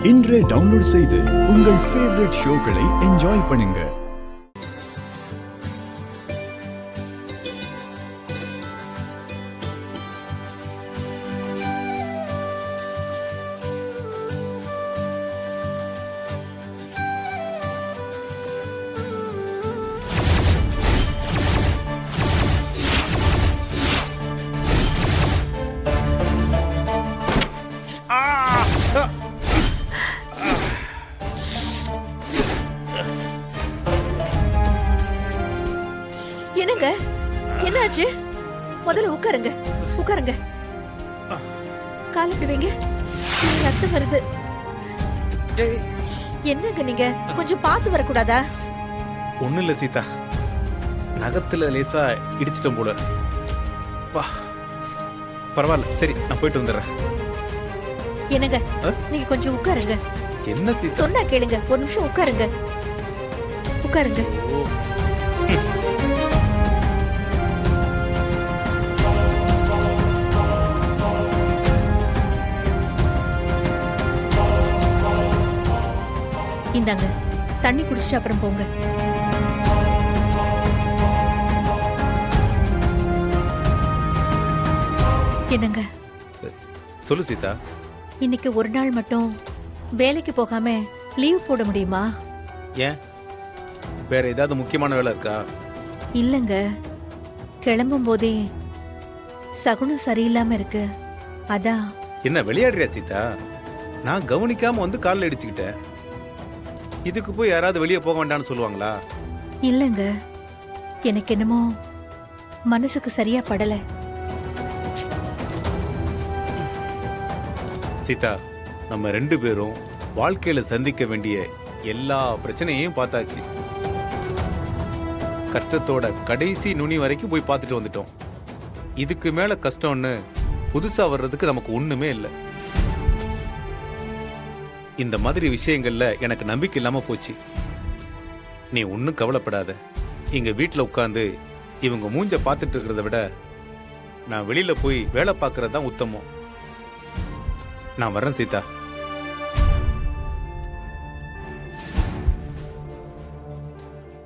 இன்றே டவுன்லோட் செய்து உங்கள் ஃபேவரட் ஷோக்களை என்ஜாய் பண்ணுங்க. என்னங்க, என்னாச்சு? முதல்ல உட்காருங்க, உட்காருங்க. காலுக்கு வைங்க. ரத்தம் வருது. என்னங்க நீங்க கொஞ்சம் பார்த்து வரக்கூடாதா? ஒன்னும் இல்ல சீதா, நகத்துல லேசா இடிச்சிட்டோம் போல. வா, பரவாயில்ல, சரி நான் போயிட்டு வந்துடுறேன். என்னங்க, நீங்க கொஞ்சம் உட்காருங்க. என்ன சீதா? சொன்னா கேளுங்க, ஒரு நிமிஷம் உட்காருங்க, உட்காருங்க. இந்தாங்க, தண்ணி குடிச்சிட்டு அப்புறம் போங்க. என்னங்க, சொல்லு சீதா. இன்னைக்கு ஒரு நாள் மட்டும் வேலைக்கு போகாம லீவ் போட முடியுமா? ஏன், வேற ஏதாவது முக்கியமான வேலை இருக்கா? இல்லங்க, கிளம்பும் போதே சகுனம் சரியில்லாம இருக்கு, அதான். என்ன விளையாடுறியா சீதா? நான் கவனிக்காம வந்து காலில் அடிச்சுக்கிட்டேன். இதுக்கு போய் யாராவது வெளியே போக வேண்டாம்னு சொல்லுவாங்களா? இல்லங்க, எனக்கு என்னமோ மனசுக்கு சரியா படல. சீதா, நம்ம ரெண்டு பேரும் வாழ்க்கையில சந்திக்க வேண்டிய எல்லா பிரச்சனையையும் பார்த்தாச்சு. கஷ்டத்தோட கடைசி நுனி வரைக்கும் போய் பார்த்துட்டு வந்துட்டோம். இதுக்கு மேல கஷ்டம்னு புதுசா வர்றதுக்கு நமக்கு ஒண்ணுமே இல்லை. இந்த மாதிரி விஷயங்கள்ல எனக்கு நம்பிக்கை இல்லாம போச்சு. நீ ஒன்னும் கவலைப்படாத. இங்க வீட்டுல உட்கார்ந்து இவங்க மூஞ்ச பார்த்துட்டு இருக்கிறத விட நான் வெளியில போய் வேலை பார்க்கறது தான் உத்தமம். நான் வர்றேன் சீதா.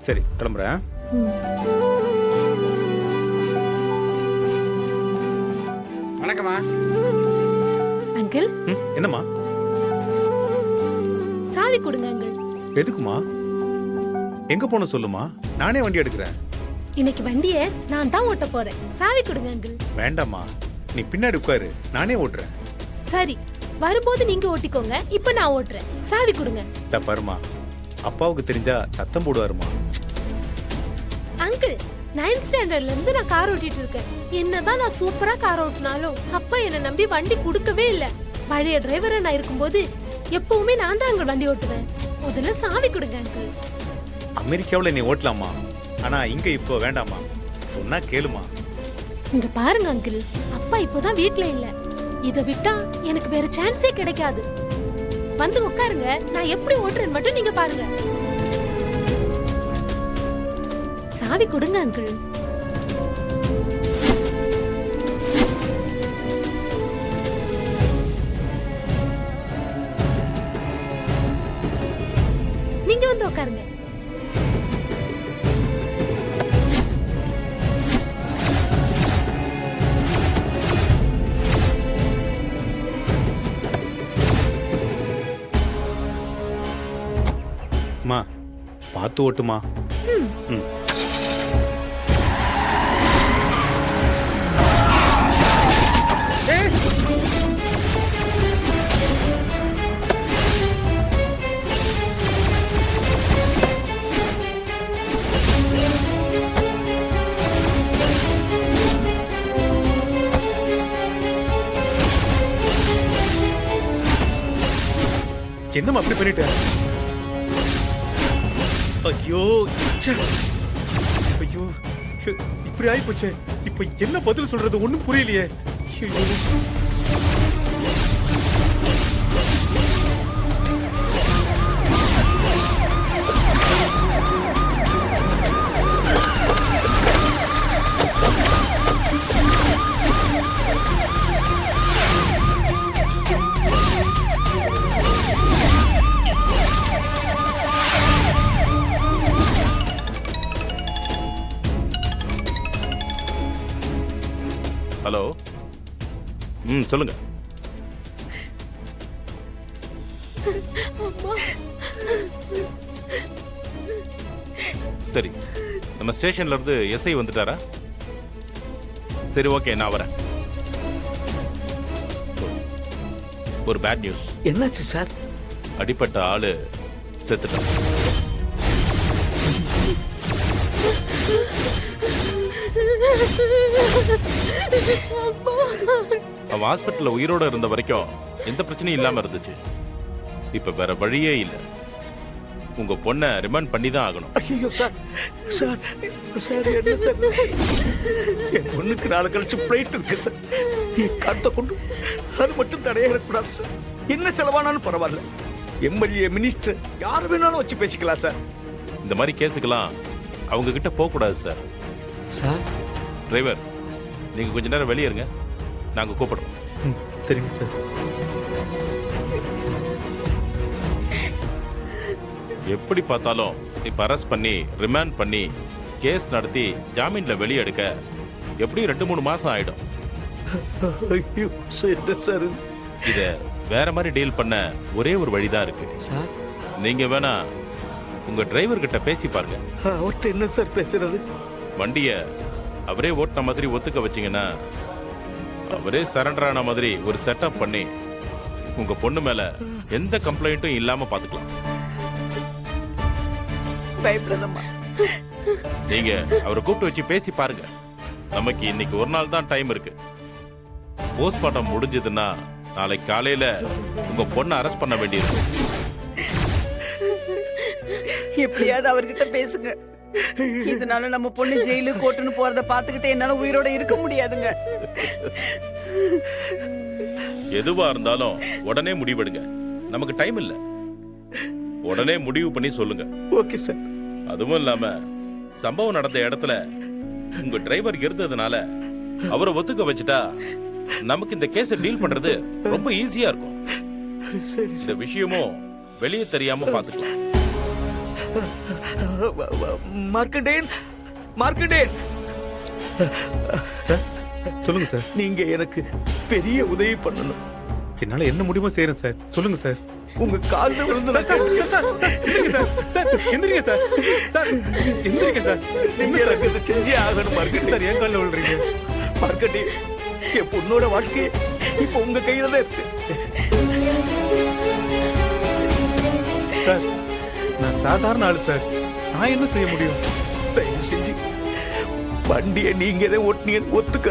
சரி, கிளம்புறேன். வணக்கம்மா. அங்கிள், என்னம்மா? சாவி கொடுங்க அங்கிள். எதுக்குமா? எங்க போன சொல்லுமா, நானே வண்டி எடுக்கிறேன். இன்னைக்கு வண்டியை நான் தான் ஓட்ட போறேன். சாவி கொடுங்க அங்கிள். வேண்டாமா, நீ பின்னாடி உட்காரு, நானே ஓட்டுறேன். சரி, வரும்போது நீங்க ஓட்டிக்கோங்க, இப்ப நான் ஓட்டுறேன். சாவி கொடுங்க. தப்பாருமா, அப்பாவுக்கு தெரிஞ்சா சத்தம் போடுவாருமா. அங்கிள், 9th ஸ்டாண்டர்ட்ல இருந்து நான் கார் ஓட்டிட்டு இருக்கேன். என்னதான் நான் சூப்பரா கார் ஓட்டினாலும் அப்பா என்ன நம்பி வண்டி கொடுக்கவே இல்லை. பழைய டிரைவரா நான் இருக்கும்போது எப்பவுமே நான் தான் அங்கிள் வண்டி ஓட்டுவேன். முதல்ல சாவி கொடுங்க அங்கிள். அமெரிக்காவுல நீ ஓட்டலாமா, ஆனா இங்க இப்போ வேண்டாமா. சொன்னா கேளுமா. இங்க பாருங்க அங்கிள், அப்பா இப்போதான் வீட்ல இல்ல. இத விட்டா எனக்கு வேற சான்ஸே கிடைக்காது. வந்து உட்காருங்க, நான் எப்படி ஓட்டுறேன்னு மட்டும் நீங்க பாருங்க. சாவி கொடுங்க அங்கிள். நீங்க வந்து உட்காருங்க. மா, பார்த்து ஓட்டுமா. என்னம்மா அப்படி பண்ணிட்ட? ஐயோ, ஐயோ, இப்படி ஆயி போச்சே. இப்ப என்ன பதில் சொல்றது ஒண்ணும் புரியலையே. சொல்லுங்க. சரி, நம்ம ஸ்டேஷன்ல இருந்து எஸ்ஐ வந்துட்டாரா? சரி, ஓகே, நான் வரேன். ஒரு பேட் நியூஸ். என்னாச்சு சார்? அடிப்பட்ட ஆளு செத்துட்டான். அவன் ஹாஸ்பிட்டல்ல உயிரோட இருந்த வரைக்கும் எந்த பிரச்சனையும் இல்லாம இருந்துச்சு. இப்ப வேற வழியே இல்லை. உங்க பொண்ணை ரிமாண்ட் பண்ணி தான் ஆகணும். ஐயோ சார், சார் சார் என்ன சார்? என் பொண்ணுக்கு நாளை கழிச்சு பிளைட் இருக்கு சார். என் கருத்தை கொண்டு அது மட்டும் தடையக்கூடாது சார். என்ன செலவானாலும் பரவாயில்ல. எம்எல்ஏ, மினிஸ்டர் யார் வேணாலும் வச்சு பேசிக்கலாம் சார். இந்த மாதிரி கேஸுக்கெல்லாம் அவங்க கிட்ட போக கூடாது சார். சார், டிரைவர், நீங்க கொஞ்ச நேரம் வெளியே இருங்க, நாங்க கூப்பிடுறோம். சரிங்க சார். எப்படி பார்த்தாலும் இப்ப அரெஸ்ட் பண்ணி ரிமாண்ட் பண்ணி கேஸ் நடத்தி ஜாமீன்ல வெளியே எடுக்க எப்படியும் 2-3 மாசம் ஆயிடும். ஐயோ சார், என்ன சார் இது? இத வேற மாதிரி டீல் பண்ண ஒரே ஒரு வழிதான் இருக்கு சார், நீங்க வேணா உங்க டிரைவர் கிட்ட பேசி பாருங்க. அவர்கிட்ட என்ன சார் பேசுறது? வண்டிய அவரே ஓட்டின மாதிரி ஒத்துக்க வச்சீங்கன்னா அவரே சரண்டர் ஆன மாதிரி ஒரு செட்டப் பண்ணி உங்க பொண்ணு மேல எந்த கம்ப்ளைண்ட்டும் இல்லாம பாத்துக்கலாம். பயப்படாதம்மா. நீங்க அவரை கூப்பிட்டு வச்சு பேசி பாருங்க. நமக்கு இன்னைக்கு ஒரு நாள் தான் டைம் இருக்கு. போஸ்ட்மார்ட்டம் முடிஞ்சதுன்னா நாளைக்கு காலையில உங்க பொண்ணை அரெஸ்ட் பண்ண வேண்டியது. எப்படியாவது அவர்கிட்ட பேசுங்க. இதனால நம்ம பொண்ணு ஜெயிலு கோர்ட்டுன்னு போறத பாத்துக்கிட்டே என்னால உயிரோட இருக்க முடியாதுங்க. எதுவா இருந்தாலும் உடனே முடிவெடுங்க. நமக்கு டைம் இல்ல. உடனே முடிவு பண்ணி சொல்லுங்க. Okay sir. அதுவும் இல்லாம சம்பவம் நடந்த இடத்துல உங்க டிரைவர் இருந்ததுனால அவரை ஒத்துக்க வச்சுட்டா நமக்கு இந்த கேஸை டீல் பண்றது ரொம்ப ஈஸியா இருக்கும். சரி இந்த விஷயமும் வெளியே தெரியாம பாத்துக்கலாம். மார்க்கண்டேயன், மார்க்கண்டேயன் சார் சொல்லுங்க சார். நீங்க எனக்கு பெரிய உதவி பண்ணணும். என்னால என்ன முடியுமோ செய்யறேன் சார். சொல்லுங்க சார். உங்க கால்ல விழுந்து எந்திரிங்க சார். சார் எந்திரிங்க சார். நீங்க எனக்கு இதை செஞ்சே ஆகணும் மார்க்கண்டேயன். சார் என் காலில் விழுறீங்க. மார்க்கண்டேயன், என் பொண்ணோட வாழ்க்கை இப்ப உங்க கையில தான் இருக்கு. சார் நான் சாதாரண ஆளு சார். நான் என்ன செய்ய முடியும்? தயவு செஞ்சு வண்டியை நீங்க தான் ஓட்டுனீங்கன்னு ஒத்துக்க.